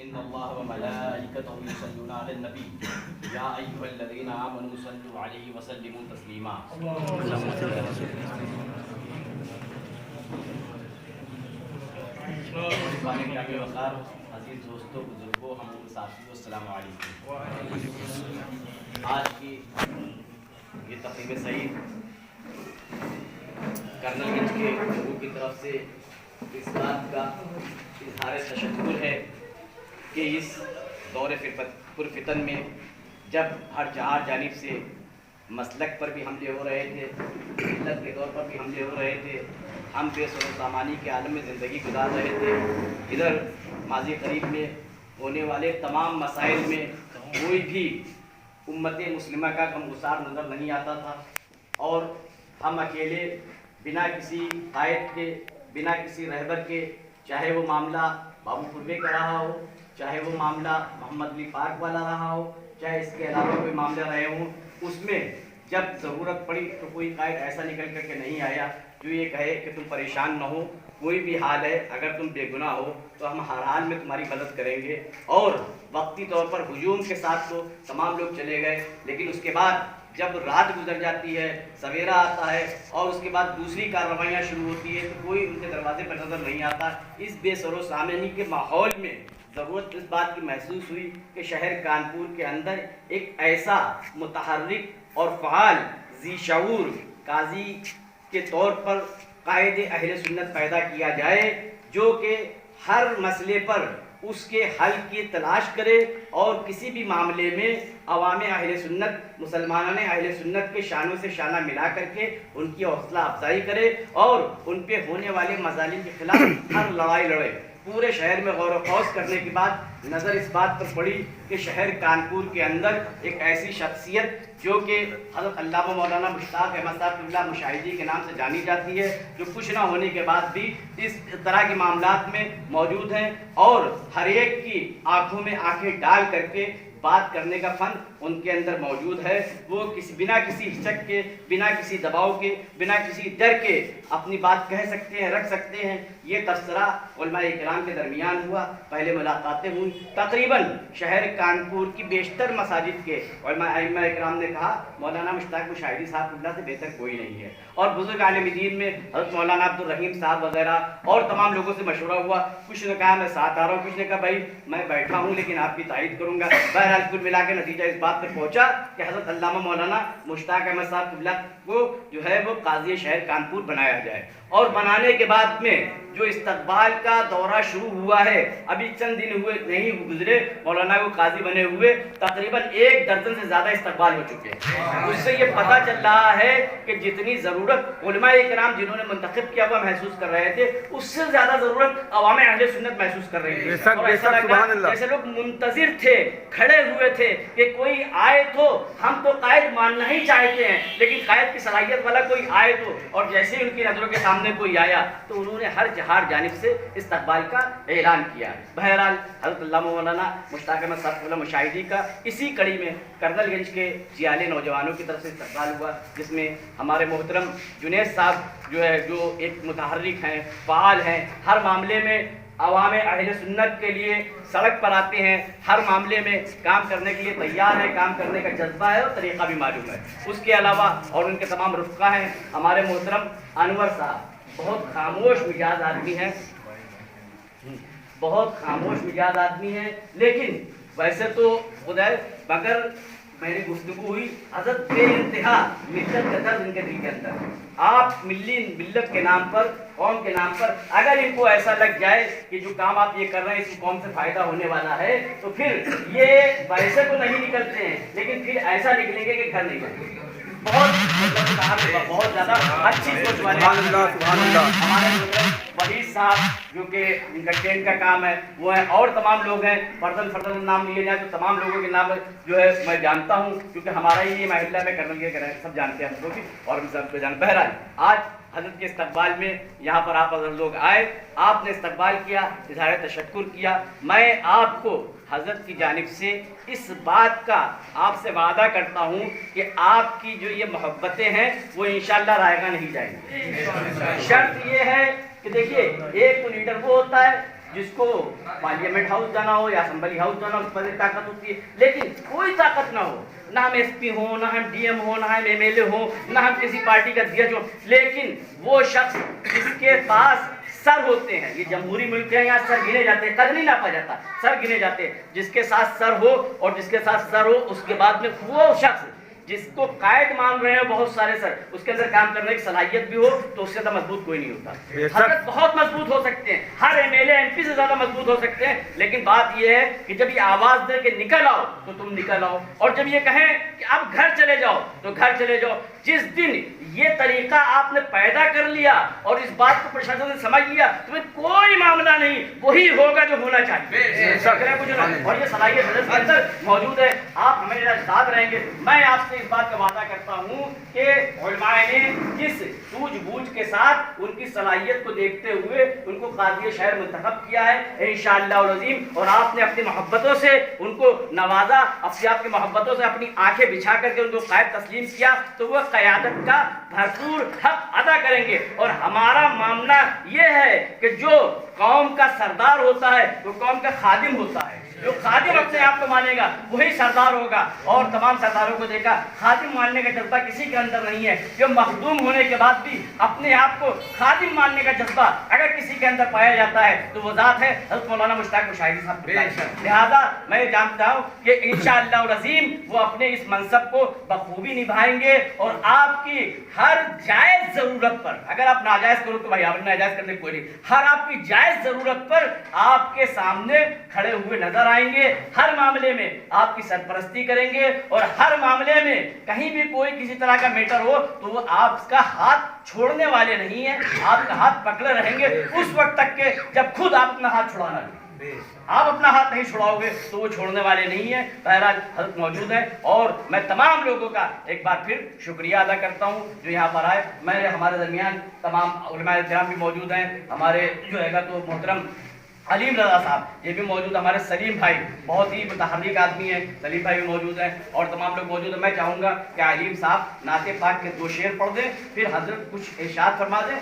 ان اللہ و ملائکتہ یصلون علی النبی یا ایھا الذین آمنوا صلوا علیہ وسلموا تسلیما۔ جامع وقار عزیز دوستوں، بزرگوں، ہم ساتھیوں، السلام علیکم۔ آج کی یہ تقریب سعید کرنل گنج کے لوگوں کی طرف سے اس بات کا اظہار تشکر ہے کہ اس دور پرفتن میں جب ہر جانب سے مسلک پر بھی حملے ہو رہے تھے، ملت کے طور پر بھی حملے ہو رہے تھے، ہم بے سر و سامانی کے عالم میں زندگی گزار رہے تھے، ادھر ماضی قریب میں ہونے والے تمام مسائل میں کوئی بھی امت مسلمہ کا غمگسار نظر نہیں آتا تھا، اور ہم اکیلے بنا کسی قائد کے، بنا کسی رہبر کے، چاہے وہ معاملہ بابو پروے کا رہا ہو، چاہے وہ معاملہ محمد علی پاک والا رہا ہو، چاہے اس کے علاوہ کوئی معاملہ رہے ہوں، اس میں جب ضرورت پڑی تو کوئی قائد ایسا نکل کر کے نہیں آیا جو یہ کہے کہ تم پریشان نہ ہو، کوئی بھی حال ہے، اگر تم بے گناہ ہو تو ہم ہر حال میں تمہاری مدد کریں گے۔ اور وقتی طور پر ہجوم کے ساتھ تو تمام لوگ چلے گئے، لیکن اس کے بعد جب رات گزر جاتی ہے، سویرا آتا ہے، اور اس کے بعد دوسری کارروائیاں شروع ہوتی ہے تو کوئی ان کے دروازے پر نظر نہیں آتا۔ اس بے سر و سامانی کے ماحول میں ضرورت اس بات کی محسوس ہوئی کہ شہر کانپور کے اندر ایک ایسا متحرک اور فعال ذی شعور قاضی کے طور پر قائد اہل سنت پیدا کیا جائے، جو کہ ہر مسئلے پر اس کے حل کی تلاش کرے اور کسی بھی معاملے میں عوام اہل سنت، مسلمانان اہل سنت کے شانوں سے شانہ ملا کر کے ان کی حوصلہ افزائی کرے اور ان پہ ہونے والے مظالم کے خلاف ہر لڑائی لڑے۔ پورے شہر میں غور و خوض کرنے کے بعد نظر اس بات پر پڑی کہ شہر کانپور کے اندر ایک ایسی شخصیت جو کہ حضرت علامہ مولانا مشتاق احمد صاحب قبلہ مشاہدی کے نام سے جانی جاتی ہے، جو کچھ نہ ہونے کے بعد بھی اس طرح کے معاملات میں موجود ہیں اور ہر ایک کی آنکھوں میں آنکھیں ڈال کر کے بات کرنے کا فن ان کے اندر موجود ہے۔ وہ بنا کسی ہچک کے، بنا کسی دباؤ کے، بنا کسی ڈر کے اپنی بات کہہ سکتے ہیں، رکھ سکتے ہیں۔ یہ تبصرہ علماء کرام کے درمیان ہوا، پہلے ملاقاتیں ہوئی، تقریباً شہر کانپور کی بیشتر مساجد کے ائمہ کرام نے کہا مولانا مشتاق مشاہدی صاحب اللہ سے بہتر کوئی نہیں ہے، اور بزرگ عالم دین میں حضرت مولانا عبدالرحیم صاحب وغیرہ اور تمام لوگوں سے مشورہ ہوا، کچھ نے کہا میں ساتھ آ رہا ہوں، کچھ نے کہا بھائی میں بیٹھا ہوں لیکن آپ کی تائید کروں گا۔ بہرحال کل ملا کے نتیجہ اس بات پر پہنچا کہ حضرت علامہ مولانا مشتاق احمد صاحب قبلہ کو جو ہے وہ قاضی شہر کانپور بنایا جائے، اور بنانے کے بعد میں جو استقبال کا دورہ شروع ہوا ہے، ابھی چند دن ہوئے نہیں گزرے مولانا کو قاضی بنے ہوئے، تقریباً 1 درجن سے زیادہ استقبال ہو چکے ہیں۔ اس سے یہ پتہ چل رہا ہے کہ جتنی ضرورت علماء کرام جنہوں نے منتخب کیا ہوا محسوس کر رہے تھے، اس سے زیادہ ضرورت عوام اہل سنت محسوس کر رہی تھی، اور ایسا لگا جیسے لوگ منتظر تھے، کھڑے ہوئے تھے کہ کوئی آئے تو ہم تو قائد ماننا ہی چاہتے ہیں لیکن قائد کی صلاحیت والا کوئی آئے تو، اور جیسے ہی ان کی نظروں کے سامنے کوئی آیا تو انہوں نے ہر جانب سے استقبال کا اعلان کیا۔ بہرحال حضرت علامہ مولانا مشتاق احمد صاحب قبلہ مشاہدی کا اسی کڑی میں کرنل گنج کے جیالے نوجوانوں کی طرف سے استقبال ہوا، جس میں ہمارے محترم جنید صاحب جو ایک متحرک ہیں، فعال ہیں، ہر معاملے میں عوام اہل سنت کے لیے سڑک پر آتے ہیں، ہر معاملے میں کام کرنے کے لیے تیار ہے، کام کرنے کا جذبہ ہے اور طریقہ بھی معلوم ہے۔ اس کے علاوہ اور ان کے تمام رفقا ہیں، ہمارے محترم انور صاحب بہت خاموش مزاج آدمی ہیں، بہت خاموش مزاج آدمی ہیں، لیکن ویسے تو خدا مگر میں نے گفتگو ہوئی، حضرت بے انتہا ملت کا درد ان کے دل کے اندر، آپ ملت کے نام پر، قوم کے نام پر اگر ان کو ایسا لگ جائے کہ جو کام آپ یہ کر رہے ہیں اس قوم سے فائدہ ہونے والا ہے تو پھر یہ ویسے تو نہیں نکلتے ہیں لیکن پھر ایسا نکلیں گے کہ گھر نہیں بنے۔ بہت زیادہ اچھی سوچ والے ہمارے وحید صاحب جو کہ ان کا ٹرین کا کام ہے وہ ہے، اور تمام لوگ ہیں، فردن نام لیے جائے تو تمام لوگوں کے نام جو ہے میں جانتا ہوں کیونکہ ہمارا ہی یہ محلہ میں کرنل کے سب جانتے ہیں ہم لوگ بھی، اور ہم سب کو جانتے ہیں۔ بہرحال آج حضرت کے استقبال میں یہاں پر آپ حضرت لوگ آئے، آپ نے استقبال کیا، اظہار تشکر کیا۔ میں آپ کو حضرت کی جانب سے اس بات کا آپ سے وعدہ کرتا ہوں کہ آپ کی جو یہ محبتیں ہیں وہ انشاءاللہ رائگاں نہیں جائیں گی۔ شرط یہ ہے کہ دیکھیے ایک تو لیڈر وہ ہوتا ہے جس کو پارلیمنٹ ہاؤس جانا ہو یا اسمبلی ہاؤس جانا ہو اس پر طاقت ہوتی ہے، لیکن کوئی طاقت نہ ہو، نہ ہم ایس پی ہوں، نہ ہم ڈی ایم ہوں، نہ ہم ایم ایل اے ہوں، نہ ہم کسی پارٹی کا دیج ہو، لیکن وہ شخص جس کے پاس سر ہوتے ہیں، یہ جمہوری ملک ہے، یہاں سر گنے جاتے ہیں، قد نہیں ناپا جاتا، سر گنے جاتے ہیں، جس کے ساتھ سر ہو اور جس کے ساتھ سر ہو اس کے بعد میں وہ شخص جس کو قائد مان رہے ہیں بہت سارے سر، اس کے اندر کام کرنے کی صلاحیت بھی ہو تو اس سے زیادہ مضبوط کوئی نہیں ہوتا۔ حضرت بہت مضبوط ہو سکتے ہیں، ہر M L A M P سے زیادہ مضبوط ہو سکتے ہیں، لیکن بات یہ ہے کہ جب یہ آواز دے کہ نکل آؤ تو تم نکل آؤ، اور جب یہ کہیں کہ اب گھر چلے جاؤ تو گھر چلے جاؤ۔ جس دن یہ طریقہ آپ نے پیدا کر لیا اور اس بات کو پرشاسن نے سمجھ لیا تو کوئی معاملہ نہیں، وہی ہوگا جو ہونا چاہیے، اور یہ صلاحیت حضرت کے اندر موجود ہے۔ آپ ہمیشہ ساتھ رہیں گے۔ میں آپ سے اس بات کا وعدہ کرتا ہوں کہ علماء نے جس سوجھ بوجھ کے ساتھ ان کی صلاحیت کو دیکھتے ہوئے ان کو قاضی شہر منتخب کیا ہے انشاءاللہ العظیم، اور آپ نے اپنی محبتوں سے ان کو نوازا، اپنی آپ کی محبتوں سے اپنی آنکھیں بچھا کر کے ان کو قائد تسلیم کیا، تو وہ قیادت کا بھرپور حق ادا کریں گے۔ اور ہمارا معاملہ یہ ہے کہ جو قوم کا سردار ہوتا ہے وہ قوم کا خادم ہوتا ہے، جو خادم اپنے آپ کو مانے گا وہی سردار ہوگا۔ اور تمام سرداروں کو دیکھا خادم ماننے کا جذبہ کسی کے اندر نہیں ہے، جو مخدوم ہونے کے بعد بھی اپنے آپ کو خادم ماننے کا جذبہ اگر کسی کے اندر پایا جاتا ہے تو وہ ذات ہے حضرت مولانا مشتاق مشاہدی صاحب۔ لہذا میں جانتا ہوں کہ انشاءاللہ العظیم وہ اپنے اس منصب کو بخوبی نبھائیں گے، اور آپ کی ہر جائز ضرورت پر، اگر آپ ناجائز کرو تو بھائی آپ نے ناجائز کرنے کوئی نہیں، ہر آپ کی جائز ضرورت پر آپ کے سامنے کھڑے ہوئے نظر آئیں گے، ہر معاملے میں آپ کی سرپرستی کریں گے، اور ہر معاملے میں کہیں بھی کوئی کسی طرح کا میٹر ہو تو وہ آپ کا ہاتھ چھوڑنے والے نہیں ہیں، آپ کا ہاتھ پکڑے رہیں گے اس وقت تک کہ جب خود آپ اپنا ہاتھ چھڑانا لیں۔ آپ اپنا ہاتھ نہیں چھڑاؤ گے تو وہ چھوڑنے والے نہیں ہیں۔ بہرحال حضرت موجود ہیں، اور میں تمام لوگوں کا ایک بار پھر شکریہ ادا کرتا ہوں جو یہاں پر آئے۔ میں ہمارے درمیان تمام علماء کرام بھی موجود ہیں، ہمارے جو ہے گا تو محترم علیم رضا صاحب یہ بھی موجود، ہمارے سلیم بھائی بہت ہی متحرک آدمی ہیں، سلیم بھائی بھی موجود ہیں، اور تمام لوگ موجود ہیں۔ میں چاہوں گا کہ علیم صاحب نعت پاک کے 2 شعر پڑھ دیں، پھر حضرت کچھ ارشاد فرما دیں۔